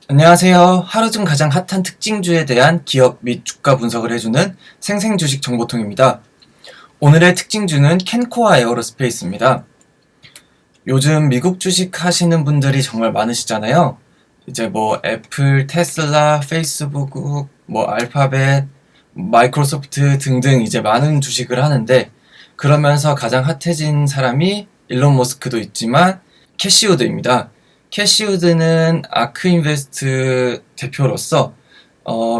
안녕하세요. 하루 중 가장 핫한 특징주에 대한 기업 및 주가 분석을 해주는 생생주식 정보통입니다. 오늘의 특징주는 캔코아 에어로스페이스입니다. 요즘 미국 주식 하시는 분들이 정말 많으시잖아요. 이제 뭐 애플, 테슬라, 페이스북, 뭐 알파벳, 마이크로소프트 등등 이제 많은 주식을 하는데, 그러면서 가장 핫해진 사람이 일론 머스크도 있지만 캐시우드입니다. 캐시우드는 아크인베스트 대표로서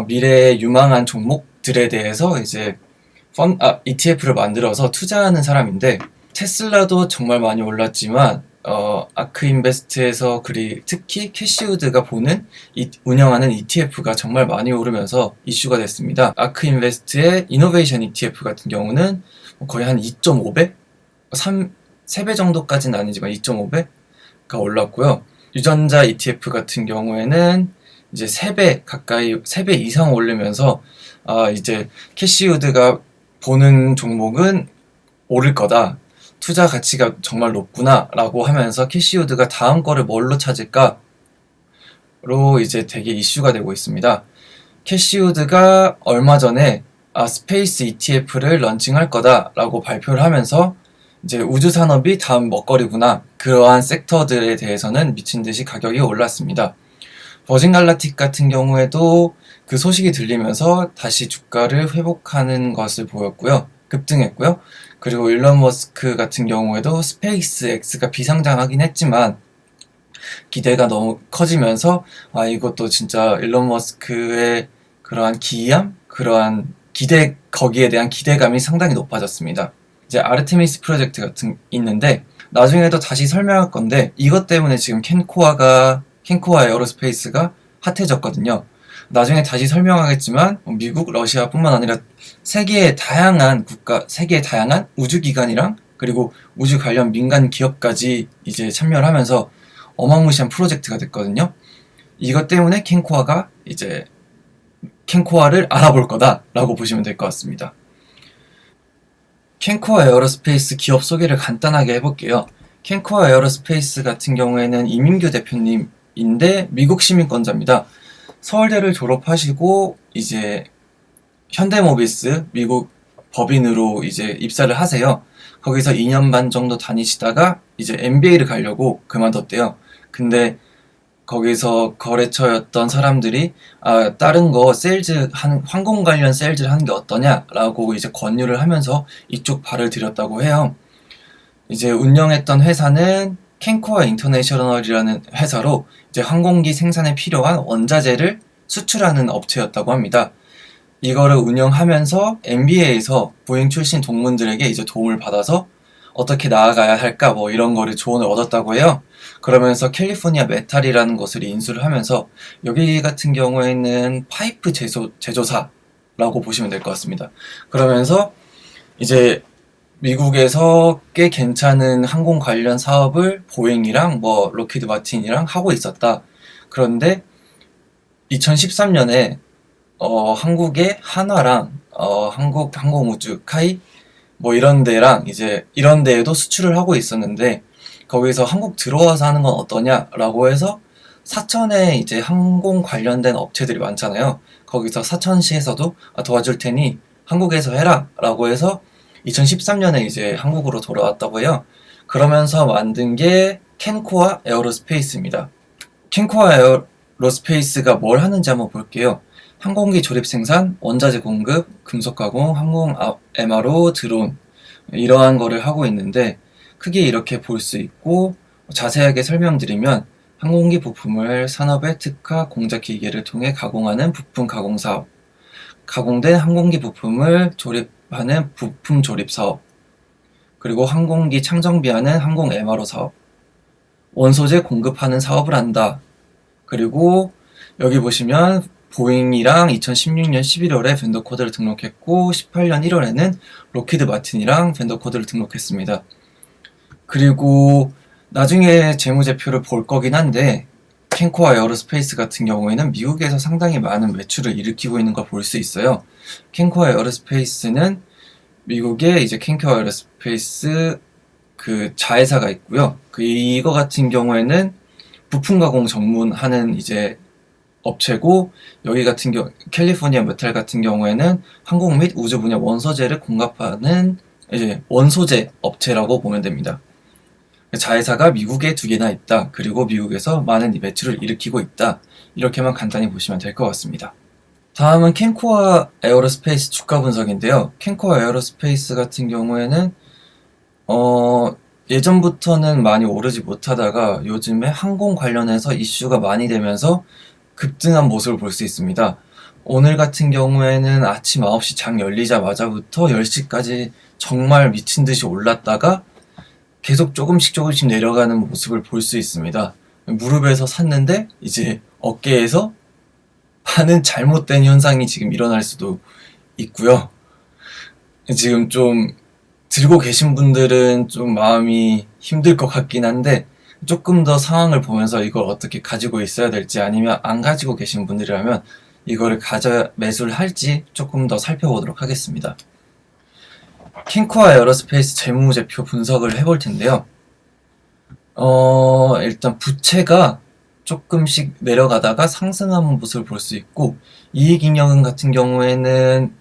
미래의 유망한 종목들에 대해서 이제 ETF를 만들어서 투자하는 사람인데, 테슬라도 정말 많이 올랐지만 아크인베스트에서 특히 캐시우드가 운영하는 ETF가 정말 많이 오르면서 이슈가 됐습니다. 아크인베스트의 이노베이션 ETF 같은 경우는 거의 한 2.5배? 3배 정도까지는 아니지만 2.5배가 올랐고요. 유전자 ETF 같은 경우에는 이제 3배 이상 오르면서 이제 캐시우드가 보는 종목은 오를 거다. 투자 가치가 정말 높구나 라고 하면서 캐시우드가 다음 거를 뭘로 찾을까로 이제 되게 이슈가 되고 있습니다. 캐시우드가 얼마 전에 스페이스 ETF를 런칭할 거다 라고 발표를 하면서 이제 우주 산업이 다음 먹거리구나, 그러한 섹터들에 대해서는 미친 듯이 가격이 올랐습니다. 버진 갈라틱 같은 경우에도 그 소식이 들리면서 다시 주가를 회복하는 것을 보였고요. 급등했고요. 그리고 일론 머스크 같은 경우에도 스페이스 X가 비상장하긴 했지만 기대가 너무 커지면서 이것도 진짜 일론 머스크의 그러한 기이함, 거기에 대한 기대감이 상당히 높아졌습니다. 이제 아르테미스 프로젝트 같은 있는데, 나중에도 다시 설명할 건데, 이것 때문에 지금 캔코아 에어로스페이스가 핫해졌거든요. 나중에 다시 설명하겠지만 미국, 러시아뿐만 아니라 세계의 다양한 우주기관이랑 그리고 우주 관련 민간 기업까지 이제 참여를 하면서 어마무시한 프로젝트가 됐거든요. 이것 때문에 캔코아를 알아볼 거다라고 보시면 될 것 같습니다. 캔코아 에어로스페이스 기업 소개를 간단하게 해볼게요. 캔코아 에어로스페이스 같은 경우에는 이민규 대표님인데 미국 시민권자입니다. 서울대를 졸업하시고 이제 현대모비스 미국 법인으로 이제 입사를 하세요. 거기서 2년 반 정도 다니시다가 이제 MBA를 가려고 그만뒀대요. 근데 거기서 거래처였던 사람들이 다른 거 항공 관련 세일즈를 하는 게 어떠냐라고 이제 권유를 하면서 이쪽 발을 들였다고 해요. 이제 운영했던 회사는 캔코아 인터내셔널이라는 회사로 이제 항공기 생산에 필요한 원자재를 수출하는 업체였다고 합니다. 이거를 운영하면서 MBA에서 보잉 출신 동문들에게 이제 도움을 받아서 어떻게 나아가야 할까 뭐 이런 거를 조언을 얻었다고 해요. 그러면서 캘리포니아 메탈이라는 곳을 인수를 하면서 여기 같은 경우에는 파이프 제조사라고 보시면 될 것 같습니다. 그러면서 이제 미국에서 꽤 괜찮은 항공 관련 사업을 보잉이랑 뭐 로키드 마틴이랑 하고 있었다. 그런데 2013년에 한국의 한화랑 한국 항공우주 카이 뭐 이런 데랑 이제 이런 데에도 수출을 하고 있었는데, 거기서 한국 들어와서 하는 건 어떠냐라고 해서 사천에 이제 항공 관련된 업체들이 많잖아요. 거기서 사천시에서도 도와줄 테니 한국에서 해라 라고 해서 2013년에 이제 한국으로 돌아왔다고 해요. 그러면서 만든 게 캔코아 에어로스페이스입니다. 캔코아 에어로스페이스가 뭘 하는지 한번 볼게요. 항공기 조립 생산, 원자재 공급, 금속 가공, 항공 MRO, 드론, 이러한 거를 하고 있는데, 크게 이렇게 볼 수 있고, 자세하게 설명드리면 항공기 부품을 산업의 특화 공작 기계를 통해 가공하는 부품 가공 사업, 가공된 항공기 부품을 조립하는 부품 조립 사업, 그리고 항공기 창정비하는 항공 MRO 사업, 원소재 공급하는 사업을 한다. 그리고 여기 보시면 보잉이랑 2016년 11월에 벤더 코드를 등록했고 18년 1월에는 로키드 마틴이랑 벤더 코드를 등록했습니다. 그리고 나중에 재무제표를 볼 거긴 한데, 캔코아 에어로스페이스 같은 경우에는 미국에서 상당히 많은 매출을 일으키고 있는 걸 볼 수 있어요. 캔코아 에어로스페이스는 미국에 이제 캔코아 에어로스페이스 그 자회사가 있고요. 이거 같은 경우에는 부품 가공 전문하는 이제 업체고, 여기 같은 경우 캘리포니아 메탈 같은 경우에는 항공 및 우주 분야 원소재를 공급하는 이제 원소재 업체라고 보면 됩니다. 자회사가 미국에 2개나 있다. 그리고 미국에서 많은 매출을 일으키고 있다. 이렇게만 간단히 보시면 될 것 같습니다. 다음은 캔코아 에어로스페이스 주가 분석인데요. 캔코아 에어로스페이스 같은 경우에는 예전부터는 많이 오르지 못하다가 요즘에 항공 관련해서 이슈가 많이 되면서 급등한 모습을 볼 수 있습니다. 오늘 같은 경우에는 아침 9시 장 열리자마자부터 10시까지 정말 미친 듯이 올랐다가 계속 조금씩 내려가는 모습을 볼 수 있습니다. 무릎에서 샀는데 이제 어깨에서 파는 잘못된 현상이 지금 일어날 수도 있고요. 지금 좀 들고 계신 분들은 좀 마음이 힘들 것 같긴 한데, 조금 더 상황을 보면서 이걸 어떻게 가지고 있어야 될지, 아니면 안 가지고 계신 분들이라면 이거를 매수를 할지 조금 더 살펴보도록 하겠습니다. 캔코아 에어로스페이스 재무제표 분석을 해볼 텐데요. 일단 부채가 조금씩 내려가다가 상승하는 모습을 볼 수 있고, 이익잉여금 같은 경우에는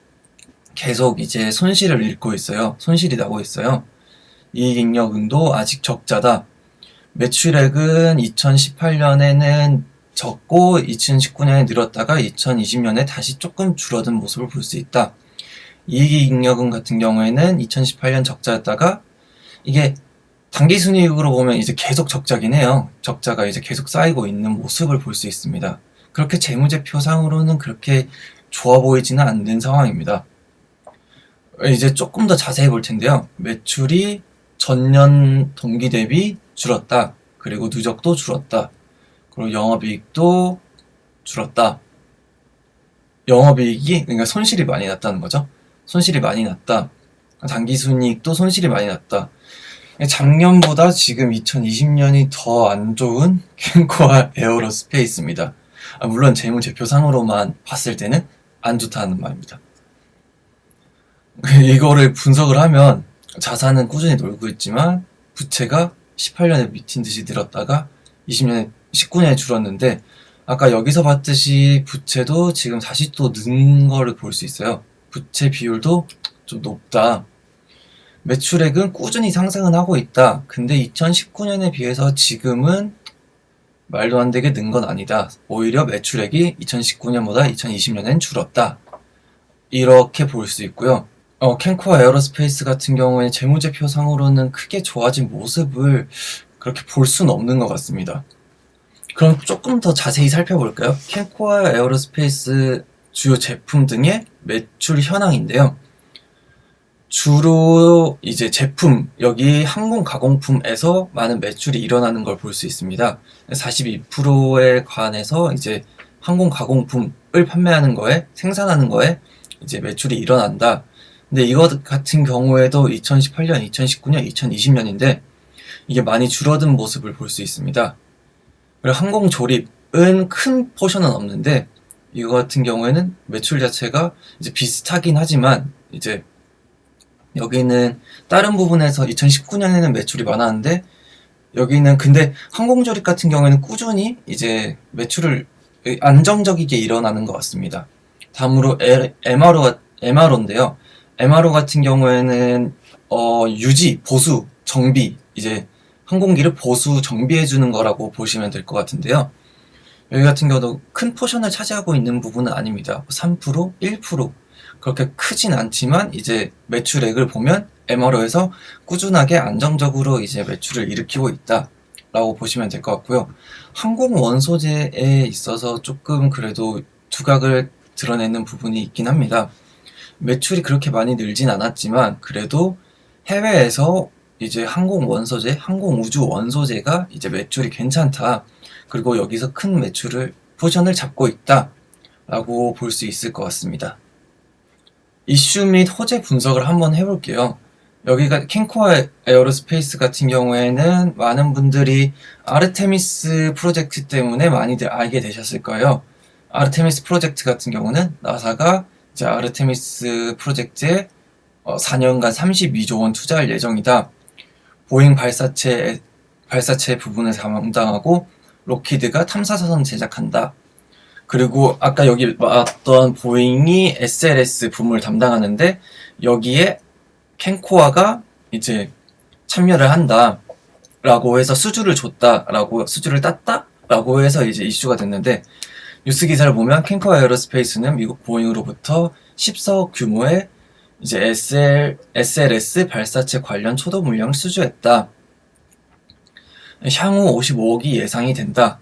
계속 이제 손실을 잃고 있어요. 손실이 나고 있어요. 이익잉여금도 아직 적자다. 매출액은 2018년에는 적고 2019년에 늘었다가 2020년에 다시 조금 줄어든 모습을 볼 수 있다. 이익잉여금 같은 경우에는 2018년 적자였다가 이게 당기순이익으로 보면 이제 계속 적자긴 해요. 적자가 이제 계속 쌓이고 있는 모습을 볼 수 있습니다. 그렇게 재무제표상으로는 그렇게 좋아 보이지는 않는 상황입니다. 이제 조금 더 자세히 볼 텐데요. 매출이 전년 동기 대비 줄었다. 그리고 누적도 줄었다. 그리고 영업이익도 줄었다. 영업이익이, 그러니까 손실이 많이 났다는 거죠. 손실이 많이 났다. 당기순이익도 손실이 많이 났다. 작년보다 지금 2020년이 더 안 좋은 캔코아 에어로스페이스입니다. 물론 재무제표상으로만 봤을 때는 안 좋다는 말입니다. 이거를 분석을 하면 자산은 꾸준히 놀고 있지만 부채가 18년에 미친 듯이 늘었다가 19년에 줄었는데, 아까 여기서 봤듯이 부채도 지금 다시 또 는 거를 볼 수 있어요. 부채 비율도 좀 높다. 매출액은 꾸준히 상승은 하고 있다. 근데 2019년에 비해서 지금은 말도 안 되게 는 건 아니다. 오히려 매출액이 2019년보다 2020년엔 줄었다. 이렇게 볼 수 있고요. 캔코아 에어로스페이스 같은 경우에 재무제표상으로는 크게 좋아진 모습을 그렇게 볼 수는 없는 것 같습니다. 그럼 조금 더 자세히 살펴볼까요? 캔코아 에어로스페이스 주요 제품 등의 매출 현황인데요. 주로 이제 제품, 여기 항공 가공품에서 많은 매출이 일어나는 걸 볼 수 있습니다. 42%에 관해서 이제 항공 가공품을 판매하는 거에, 생산하는 거에 이제 매출이 일어난다. 근데 이거 같은 경우에도 2018년, 2019년, 2020년인데 이게 많이 줄어든 모습을 볼 수 있습니다. 그리고 항공 조립은 큰 포션은 없는데, 이거 같은 경우에는 매출 자체가 이제 비슷하긴 하지만 이제 여기는 다른 부분에서 2019년에는 매출이 많았는데, 여기는 근데 항공 조립 같은 경우에는 꾸준히 이제 매출을 안정적이게 일어나는 것 같습니다. 다음으로 MRO인데요. MRO 같은 경우에는 유지, 보수, 정비, 이제 항공기를 보수, 정비해주는 거라고 보시면 될 것 같은데요. 여기 같은 경우도 큰 포션을 차지하고 있는 부분은 아닙니다. 3%, 1% 그렇게 크진 않지만 이제 매출액을 보면 MRO에서 꾸준하게 안정적으로 이제 매출을 일으키고 있다 라고 보시면 될 것 같고요. 항공 원소재에 있어서 조금 그래도 두각을 드러내는 부분이 있긴 합니다. 매출이 그렇게 많이 늘진 않았지만 그래도 해외에서 이제 항공 원소재, 항공 우주 원소재가 이제 매출이 괜찮다. 그리고 여기서 큰 매출을 포션을 잡고 있다 라고 볼 수 있을 것 같습니다. 이슈 및 호재 분석을 한번 해볼게요. 여기가 캔코아 에어로스페이스 같은 경우에는 많은 분들이 아르테미스 프로젝트 때문에 많이들 알게 되셨을 거예요. 아르테미스 프로젝트 같은 경우는 나사가 이제 아르테미스 프로젝트에 4년간 32조 원 투자할 예정이다. 보잉 발사체 부분을 담당하고 로키드가 탐사선 제작한다. 그리고 아까 여기 봤던 보잉이 SLS 부문을 담당하는데 여기에 캔코아가 이제 참여를 한다 라고 해서 수주를 줬다라고 수주를 땄다라고 해서 이제 이슈가 됐는데 뉴스 기사를 보면 캔코아 에어로스페이스는 미국 보잉으로부터 14억 규모의 이제 SLS 발사체 관련 초도 물량을 수주했다. 향후 55억이 예상이 된다.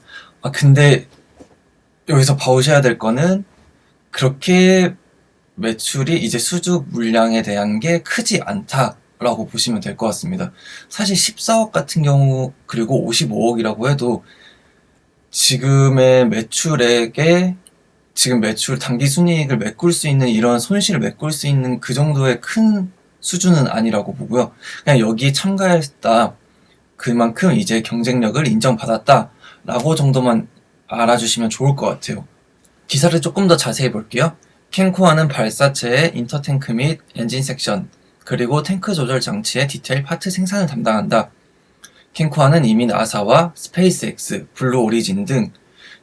근데 여기서 봐오셔야 될 거는 그렇게 매출이 이제 수주 물량에 대한 게 크지 않다라고 보시면 될 것 같습니다. 사실 14억 같은 경우 그리고 55억이라고 해도 지금의 매출액에 지금 매출 단기 순이익을 메꿀 수 있는 이런 손실을 메꿀 수 있는 그 정도의 큰 수준은 아니라고 보고요. 그냥 여기에 참가했다. 그만큼 이제 경쟁력을 인정받았다. 라고 정도만 알아주시면 좋을 것 같아요. 기사를 조금 더 자세히 볼게요. 캔코아는 발사체의 인터탱크 및 엔진 섹션, 그리고 탱크 조절 장치의 디테일 파트 생산을 담당한다. 캔코아는 이미 나사와 스페이스X, 블루 오리진 등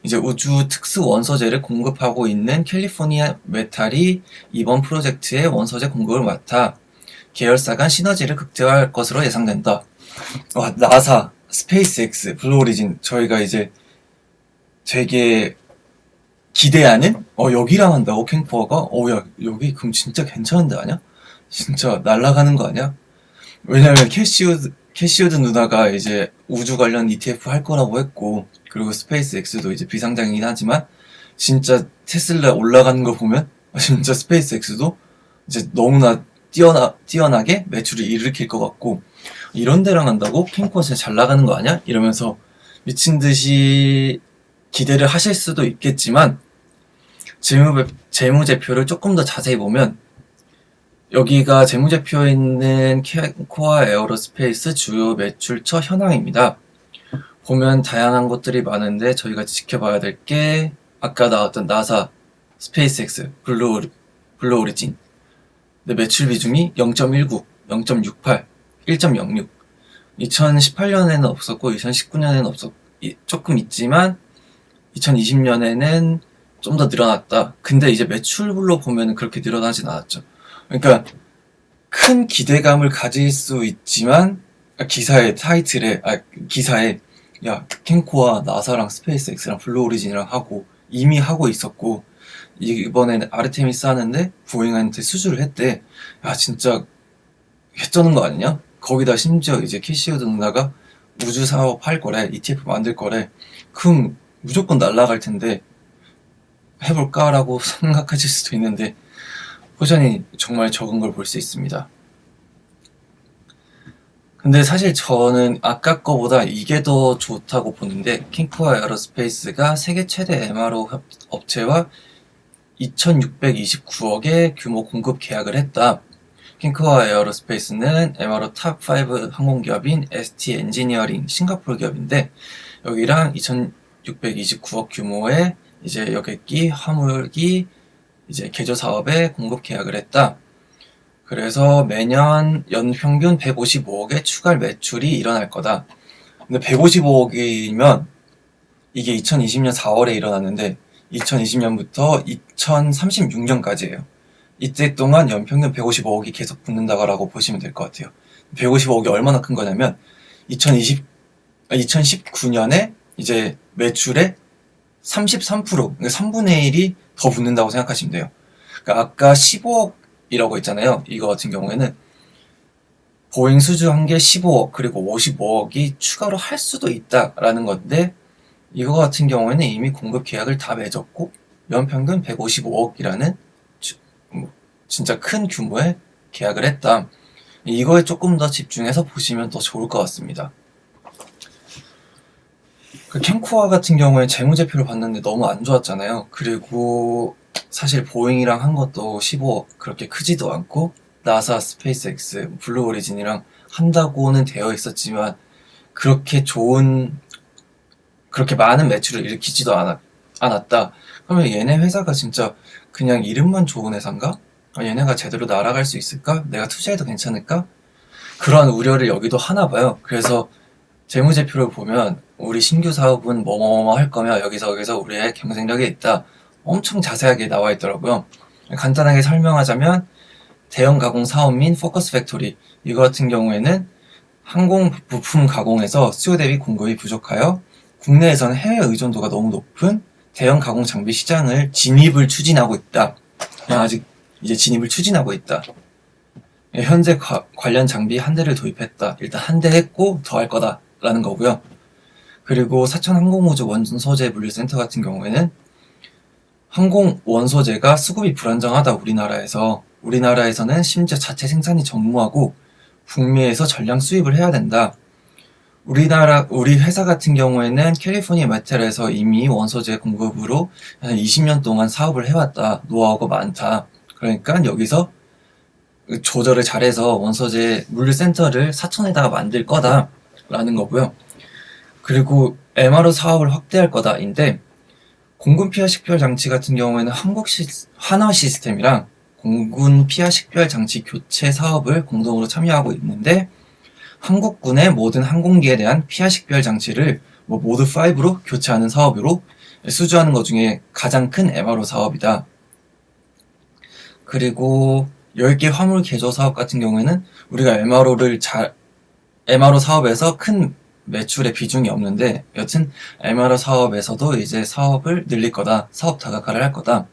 이제 우주 특수 원소재를 공급하고 있는 캘리포니아 메탈이 이번 프로젝트의 원소재 공급을 맡아 계열사 간 시너지를 극대화할 것으로 예상된다. 나사, 스페이스X, 블루 오리진 저희가 이제 되게 기대하는? 여기랑 한다고 캔코아가? 야 여기 그럼 진짜 괜찮은데 아냐? 진짜 날아가는 거 아니야? 왜냐면 캐시우드 누나가 이제 우주 관련 ETF 할 거라고 했고, 그리고 스페이스X도 이제 비상장이긴 하지만, 진짜 테슬라 올라가는 거 보면, 진짜 스페이스X도 이제 너무나 뛰어나게 매출을 일으킬 것 같고, 이런 데랑 한다고? 캔코아 진짜 잘 나가는 거 아니야? 이러면서 미친 듯이 기대를 하실 수도 있겠지만, 재무제표를 조금 더 자세히 보면, 여기가 재무제표에 있는 캔코아 에어로스페이스 주요 매출처 현황입니다. 보면 다양한 것들이 많은데 저희가 지켜봐야 될 게 아까 나왔던 나사, 스페이스X, 블루 오리진. 근데 매출 비중이 0.19, 0.68, 1.06. 2018년에는 없었고 2019년에는 조금 있지만 2020년에는 좀 더 늘어났다. 근데 이제 매출로 보면 그렇게 늘어나진 않았죠. 그러니까 큰 기대감을 가질 수 있지만 기사의 타이틀에 기사에 야 캔코아 나사랑 스페이스X랑 블루 오리진이랑 이미 하고 있었고 이번에는 아르테미스 하는데 보잉한테 수주를 했대. 야 진짜 개쩌는 거 아니냐? 거기다 심지어 이제 캐시우드 누나가 우주 사업 할 거래, ETF 만들 거래. 그럼 무조건 날라갈 텐데 해볼까라고 생각하실 수도 있는데 호전이 정말 적은 걸 볼 수 있습니다. 근데 사실 저는 아까 거보다 이게 더 좋다고 보는데 캔코아 에어로스페이스가 세계 최대 MRO 업체와 2,629억의 규모 공급 계약을 했다. 캔코아 에어로스페이스는 MRO 탑5 항공기업인 ST 엔지니어링 싱가포르 기업인데 여기랑 2,629억 규모의 이제 여객기, 화물기, 이제 개조 사업에 공급 계약을 했다. 그래서 매년 연평균 155억의 추가 매출이 일어날 거다. 근데 155억이면 이게 2020년 4월에 일어났는데 2020년부터 2036년까지예요. 이때 동안 연평균 155억이 계속 붙는다고 보시면 될 것 같아요. 155억이 얼마나 큰 거냐면 2019년에 이제 매출의 33%, 그러니까 3분의 1이 더 붙는다고 생각하시면 돼요. 그러니까 아까 15억이라고 했잖아요. 이거 같은 경우에는 보잉 수주한 게 15억 그리고 55억이 추가로 할 수도 있다라는 건데 이거 같은 경우에는 이미 공급 계약을 다 맺었고 연평균 155억이라는 진짜 큰 규모의 계약을 했다. 이거에 조금 더 집중해서 보시면 더 좋을 것 같습니다. 그 캔코아 같은 경우에 재무제표를 봤는데 너무 안 좋았잖아요. 그리고 사실 보잉이랑 한 것도 15억 그렇게 크지도 않고 나사, 스페이스X, 블루 오리진이랑 한다고는 되어 있었지만 그렇게 많은 매출을 일으키지도 않았다. 그러면 얘네 회사가 진짜 그냥 이름만 좋은 회사인가? 얘네가 제대로 날아갈 수 있을까? 내가 투자해도 괜찮을까? 그런 우려를 여기도 하나 봐요. 그래서 재무제표를 보면 우리 신규 사업은 뭐뭐뭐 할 거며 여기서 우리의 경쟁력이 있다. 엄청 자세하게 나와 있더라고요. 간단하게 설명하자면 대형 가공 사업 및 포커스 팩토리, 이거 같은 경우에는 항공 부품 가공에서 수요 대비 공급이 부족하여 국내에서는 해외 의존도가 너무 높은 대형 가공 장비 시장을 진입을 추진하고 있다. 아직 이제 진입을 추진하고 있다. 현재 관련 장비 한 대를 도입했다. 일단 한 대 했고 더 할 거다 라는 거고요. 그리고 사천 항공우주 원소재 물류센터 같은 경우에는 항공 원소재가 수급이 불안정하다. 우리나라에서는 심지어 자체 생산이 전무하고 북미에서 전량 수입을 해야 된다. 우리 회사 같은 경우에는 캘리포니아 메텔에서 이미 원소재 공급으로 한 20년 동안 사업을 해왔다. 노하우가 많다. 그러니까 여기서 조절을 잘해서 원소재 물류센터를 사천에다가 만들 거다 라는 거고요. 그리고 MRO 사업을 확대할 거다인데, 공군 피하 식별 장치 같은 경우에는 한화 시스템이랑 공군 피하 식별 장치 교체 사업을 공동으로 참여하고 있는데, 한국군의 모든 항공기에 대한 피하 식별 장치를 모드 5로 교체하는 사업으로 수주하는 것 중에 가장 큰 MRO 사업이다. 그리고 10개 화물 개조 사업 같은 경우에는 우리가 MRO 사업에서 큰 매출의 비중이 없는데, 여튼 MRO 사업에서도 이제 사업을 늘릴 거다. 사업 다각화를 할 거다.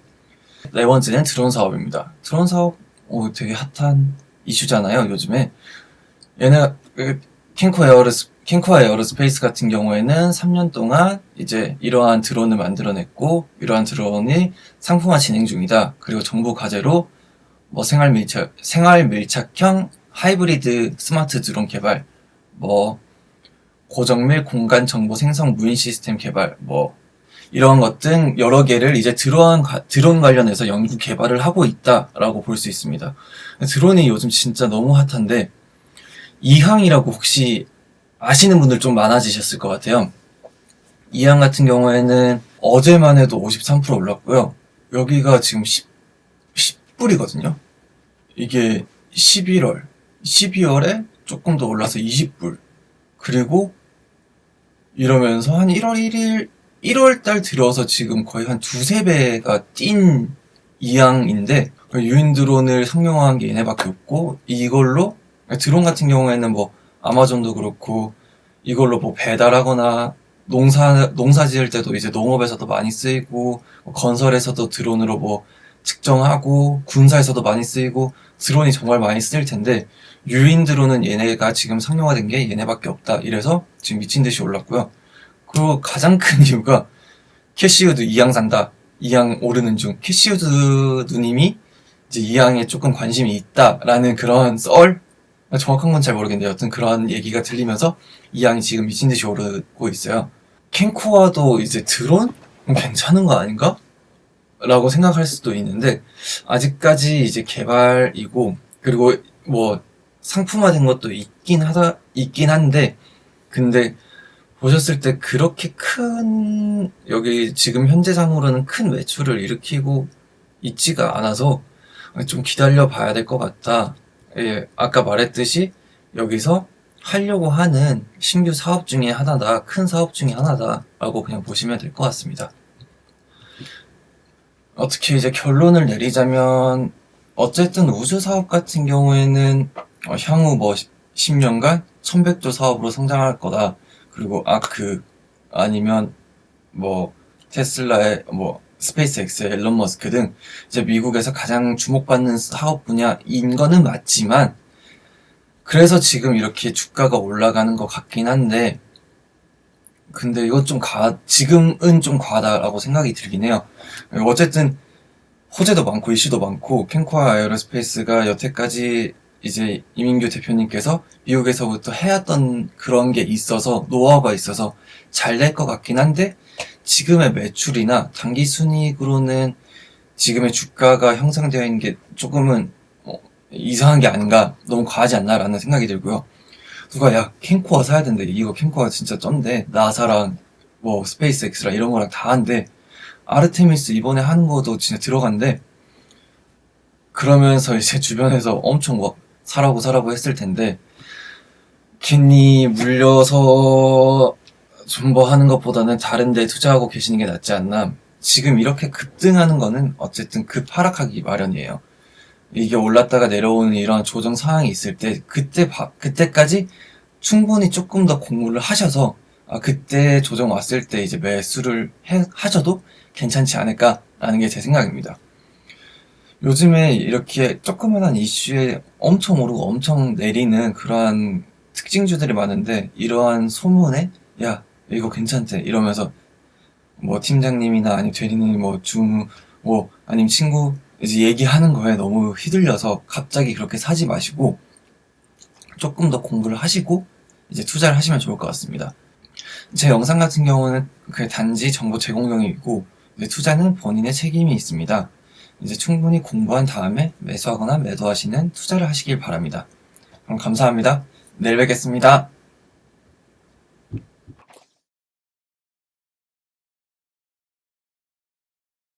네 번째는 드론 사업입니다. 드론 사업 되게 핫한 이슈잖아요, 요즘에. 캔코아 에어로스페이스 같은 경우에는 3년 동안 이제 이러한 드론을 만들어냈고, 이러한 드론이 상품화 진행 중이다. 그리고 정부 과제로 생활 밀착형 하이브리드 스마트 드론 개발, 고정밀 공간 정보 생성 무인 시스템 개발, 이런 것 등 여러 개를 이제 드론 관련해서 연구 개발을 하고 있다라고 볼 수 있습니다. 드론이 요즘 진짜 너무 핫한데, 이항이라고 혹시 아시는 분들 좀 많아지셨을 것 같아요. 이항 같은 경우에는 어제만 해도 53% 올랐고요. 여기가 지금 10불이거든요. 이게 12월에 조금 더 올라서 20불. 그리고 이러면서 한 1월달 들어서 지금 거의 한 2~3배가 뛴 이항인데, 유인 드론을 상용화한 게 얘네밖에 없고, 이걸로 드론 같은 경우에는 아마존도 그렇고 이걸로 배달하거나 농사 지을 때도 이제 농업에서도 많이 쓰이고, 건설에서도 드론으로 측정하고, 군사에서도 많이 쓰이고, 드론이 정말 많이 쓰일 텐데, 유인 드론은 얘네가 지금 상용화된 게 얘네밖에 없다. 이래서 지금 미친 듯이 올랐고요. 그리고 가장 큰 이유가 캐시우드 이항 산다. 이항 오르는 중. 캐시우드 누님이 이제 이항에 조금 관심이 있다라는 그런 정확한 건 잘 모르겠는데, 여튼 그런 얘기가 들리면서 이항이 지금 미친 듯이 오르고 있어요. 캔코아도 이제 드론? 괜찮은 거 아닌가? 라고 생각할 수도 있는데, 아직까지 이제 개발이고, 그리고 상품화된 것도 있긴 한데, 근데 보셨을 때 그렇게 여기 지금 현재상으로는 큰 매출을 일으키고 있지가 않아서 좀 기다려 봐야 될 것 같다. 예, 아까 말했듯이 여기서 하려고 하는 신규 사업 중에 하나다, 큰 사업 중에 하나다 라고 그냥 보시면 될 것 같습니다. 어떻게 이제 결론을 내리자면, 어쨌든 우주 사업 같은 경우에는 향후 10년간 1100조 사업으로 성장할 거다. 그리고 아크 아니면 테슬라의 스페이스X의 앨런 머스크 등 이제 미국에서 가장 주목받는 사업 분야인 거는 맞지만, 그래서 지금 이렇게 주가가 올라가는 것 같긴 한데, 근데 이거 지금은 좀 과하다라고 생각이 들긴 해요. 어쨌든 호재도 많고 이슈도 많고, 캔코아 에어로스페이스가 여태까지 이제 이민규 대표님께서 미국에서부터 해왔던 그런 게 있어서, 노하우가 있어서 잘 될 것 같긴 한데, 지금의 매출이나 단기 순이익으로는 지금의 주가가 형성되어 있는 게 조금은 이상한 게 아닌가, 너무 과하지 않나 라는 생각이 들고요. 누가 캔코아 사야 된대. 이거 캔코아 진짜 쩐데, 나사랑 스페이스X랑 이런 거랑 다 한데, 아르테미스 이번에 하는 것도 진짜 들어간대. 그러면서 이제 주변에서 엄청 사라고 했을 텐데, 괜히 물려서 하는 것보다는 다른 데 투자하고 계시는 게 낫지 않나. 지금 이렇게 급등하는 거는 어쨌든 급하락하기 마련이에요. 이게 올랐다가 내려오는 이런 조정 상황이 있을 때 그때까지 충분히 조금 더 공부를 하셔서 그때 조정 왔을 때 이제 매수를 하셔도 괜찮지 않을까라는 게 제 생각입니다. 요즘에 이렇게 조그만한 이슈에 엄청 오르고 엄청 내리는 그러한 특징주들이 많은데, 이러한 소문에 야 이거 괜찮대 이러면서 뭐 팀장님이나 아니면 대리님 뭐 아니면 친구 이제 얘기하는 거에 너무 휘둘려서 갑자기 그렇게 사지 마시고 조금 더 공부를 하시고 이제 투자를 하시면 좋을 것 같습니다. 제 영상 같은 경우는 그 단지 정보 제공용이고 투자는 본인의 책임이 있습니다. 이제 충분히 공부한 다음에 매수하거나 매도하시는 투자를 하시길 바랍니다. 그럼 감사합니다. 내일 뵙겠습니다.